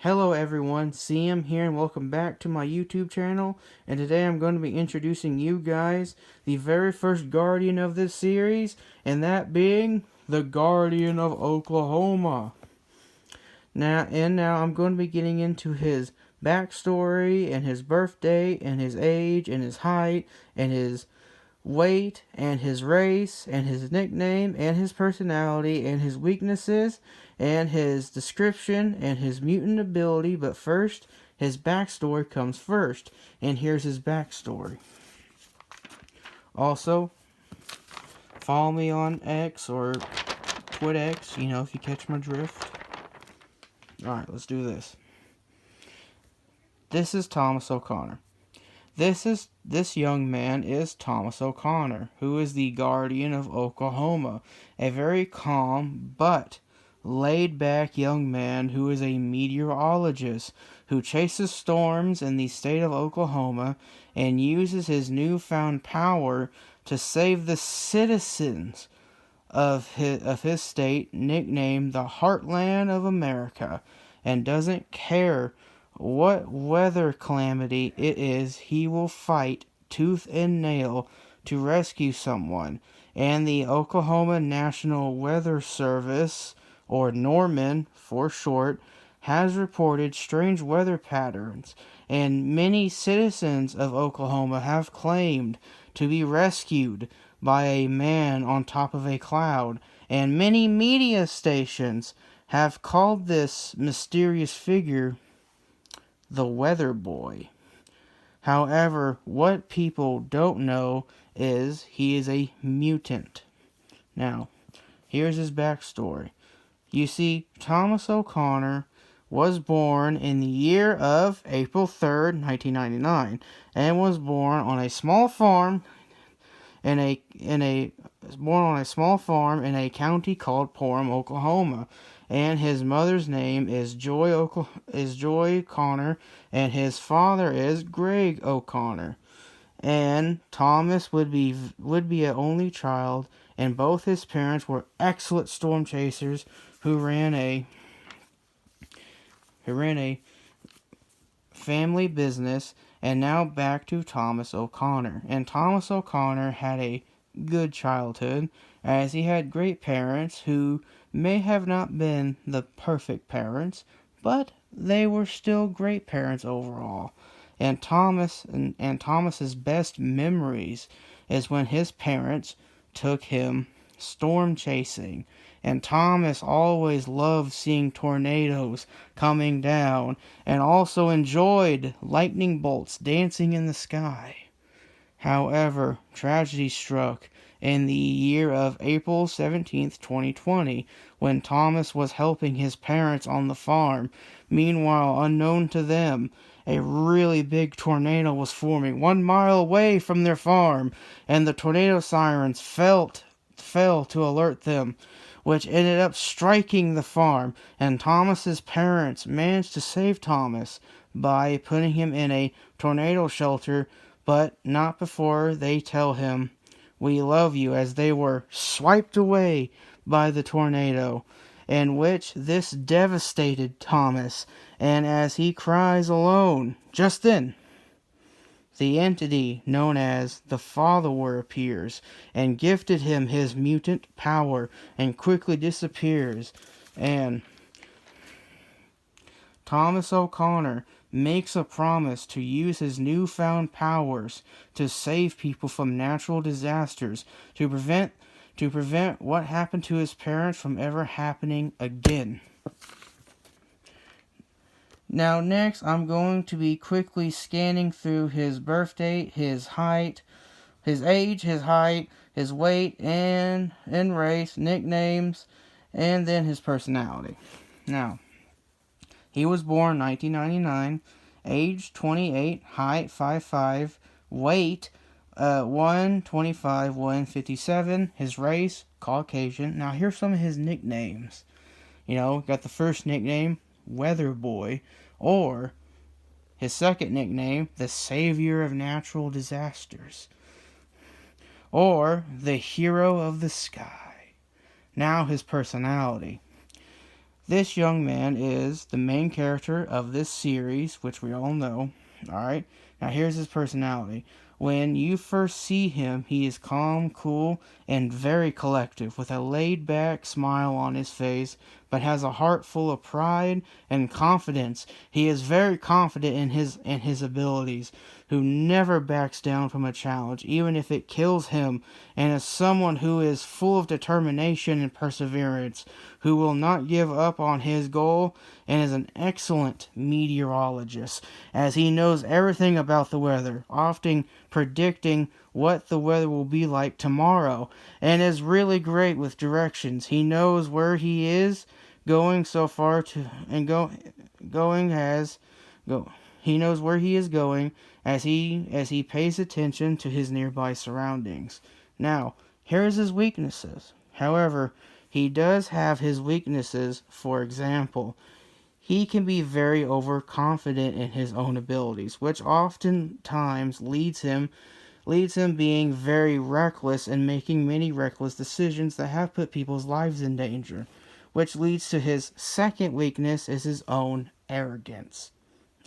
Hello everyone, CM here and welcome back to my YouTube channel, and today I'm going to be introducing you guys the very first Guardian of this series, and that being the Guardian of Oklahoma. Now I'm going to be getting into his backstory and his birthday and his age and his height and his weight and his race and his nickname and his personality and his weaknesses and his description and his mutant ability. But first, his backstory comes first, and here's his backstory. Also, follow me on X or TwitX, if you catch my drift. Alright, let's do this. This is Thomas O'Connor. This young man is Thomas O'Connor, who is the Guardian of Oklahoma, a very calm but laid-back young man who is a meteorologist who chases storms in the state of Oklahoma and uses his newfound power to save the citizens of his state, nicknamed the Heartland of America, and doesn't care what weather calamity it is. He will fight tooth and nail to rescue someone. And the Oklahoma National Weather Service, or NORMAN for short, has reported strange weather patterns, and many citizens of Oklahoma have claimed to be rescued by a man on top of a cloud, and many media stations have called this mysterious figure the Weather Boy. However, what people don't know is he is a mutant. Now, here's his backstory. You see, Thomas O'Connor was born in the year of April 3rd, 1999, and was born on a small farm in a county called Porum, Oklahoma. And his mother's name is Joy Connor, and his father is Greg O'Connor. And Thomas would be an only child, and both his parents were excellent storm chasers who ran a family business. And now back to Thomas O'Connor. And Thomas O'Connor had a good childhood, as he had great parents who may have not been the perfect parents, but they were still great parents overall. And Thomas's best memories is when his parents took him storm chasing. And Thomas always loved seeing tornadoes coming down, and also enjoyed lightning bolts dancing in the sky. However, tragedy struck in the year of April 17th, 2020, when Thomas was helping his parents on the farm. Meanwhile, unknown to them, a really big tornado was forming 1 mile away from their farm, and the tornado sirens fell to alert them, which ended up striking the farm. And Thomas's parents managed to save Thomas by putting him in a tornado shelter, but not before they tell him, "We love you," as they were swiped away by the tornado, in which this devastated Thomas. And as he cries alone, just then, the entity known as the Follower appears and gifted him his mutant power and quickly disappears. And Thomas O'Connor makes a promise to use his newfound powers to save people from natural disasters, to prevent what happened to his parents from ever happening again. Now next, I'm going to be quickly scanning through his birthday, his height, his age, his height, his weight, and race, nicknames, and then his personality. Now, he was born 1999, age 28, height 5'5", weight 125, 157, his race Caucasian. Now here's some of his nicknames. Got the first nickname, Weather Boy, or his second nickname, the Savior of Natural Disasters, or the Hero of the Sky. Now his personality. This young man is the main character of this series, which we all know. Alright? Now, here's his personality. When you first see him, he is calm, cool, and very collective, with a laid back smile on his face, but has a heart full of pride and confidence. He is very confident in his abilities, who never backs down from a challenge, even if it kills him, and is someone who is full of determination and perseverance, who will not give up on his goal, and is an excellent meteorologist, as he knows everything about the weather, often predicting what the weather will be like tomorrow, and is really great with directions. He knows where he is going so far to and going has go he knows where he is going as he pays attention to his nearby surroundings. Now, here's his weaknesses. However, he does have his weaknesses. For example, he can be very overconfident in his own abilities, which oftentimes leads him being very reckless and making many reckless decisions that have put people's lives in danger, which leads to his second weakness is his own arrogance.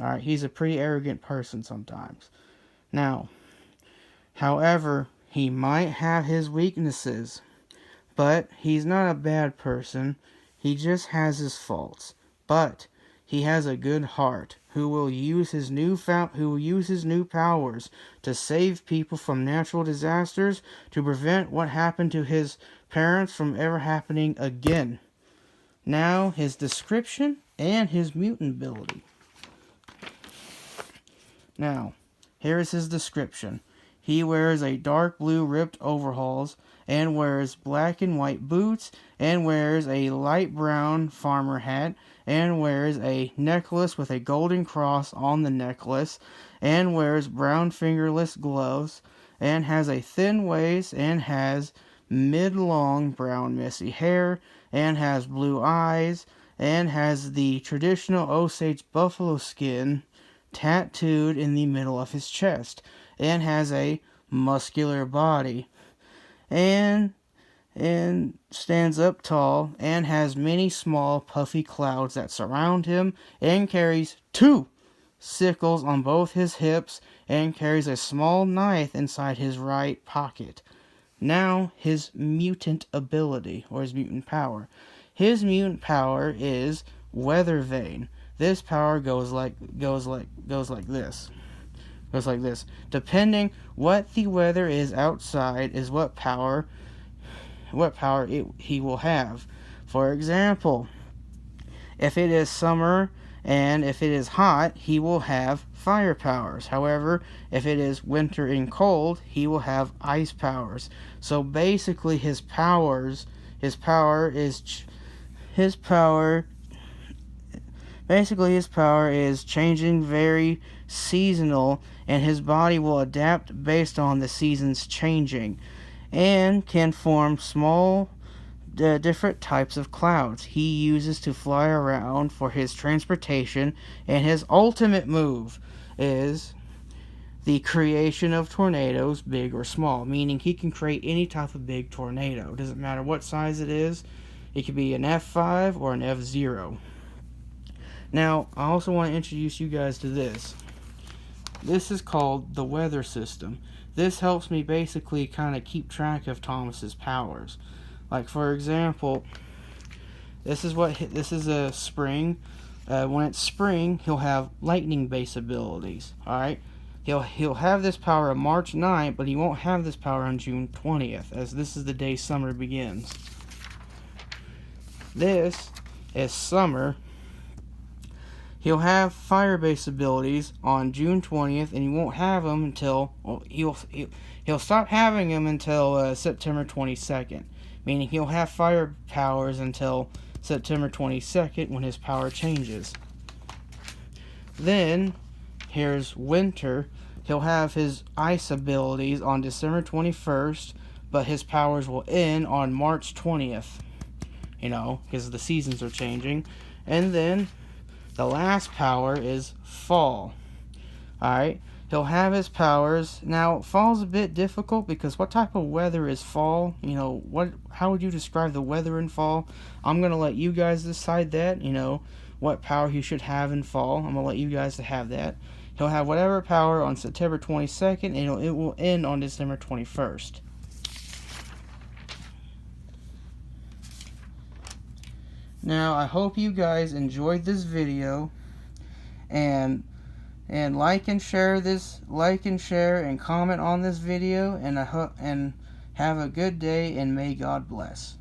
Alright, he's a pretty arrogant person sometimes. Now, however, he might have his weaknesses, but he's not a bad person. He just has his faults. But he has a good heart, who will use his new powers to save people from natural disasters, to prevent what happened to his parents from ever happening again. Now, his description and his mutant ability. Now, here is his description. He wears a dark blue ripped overalls, and wears black and white boots, and wears a light brown farmer hat, and wears a necklace with a golden cross on the necklace, and wears brown fingerless gloves, and has a thin waist, and has mid-long brown messy hair, and has blue eyes, and has the traditional Osage buffalo skin tattooed in the middle of his chest, and has a muscular body, and stands up tall, and has many small puffy clouds that surround him, and carries 2 sickles on both his hips, and carries a small knife inside his right pocket. Now, his mutant ability, or his mutant power. His mutant power is Weather Vane. This power goes like this. Goes like this. Depending what the weather is outside is what power he will have. For example, if it is summer and if it is hot, he will have fire powers. However, if it is winter and cold, he will have ice powers. So basically his power is changing, very seasonal, and his body will adapt based on the seasons changing, and can form small different types of clouds he uses to fly around for his transportation. And his ultimate move is the creation of tornadoes, big or small, meaning he can create any type of big tornado. Doesn't matter what size it is. It could be an F5 or an F0. Now, I also want to introduce you guys to this. This is called the weather system. This helps me basically kind of keep track of Thomas's powers. Like, for example, this is a spring. When it's spring, he'll have lightning-based abilities. All right, he'll have this power on March 9th, but he won't have this power on June 20th, as this is the day summer begins. This is summer. He'll have fire-based abilities on June 20th, and he won't have them until he'll stop having them until September 22nd. Meaning he'll have fire powers until September 22nd when his power changes. Then, here's winter. He'll have his ice abilities on December 21st, but his powers will end on March 20th. Because the seasons are changing. And then, the last power is fall. Alright? He'll have his powers. Now, fall's a bit difficult because what type of weather is fall? You know, how would you describe the weather in fall? I'm going to let you guys decide that, you know, what power he should have in fall. I'm going to let you guys have that. He'll have whatever power on September 22nd, and it will end on December 21st. Now, I hope you guys enjoyed this video, and like and share and comment on this video, and have a good day, and may God bless.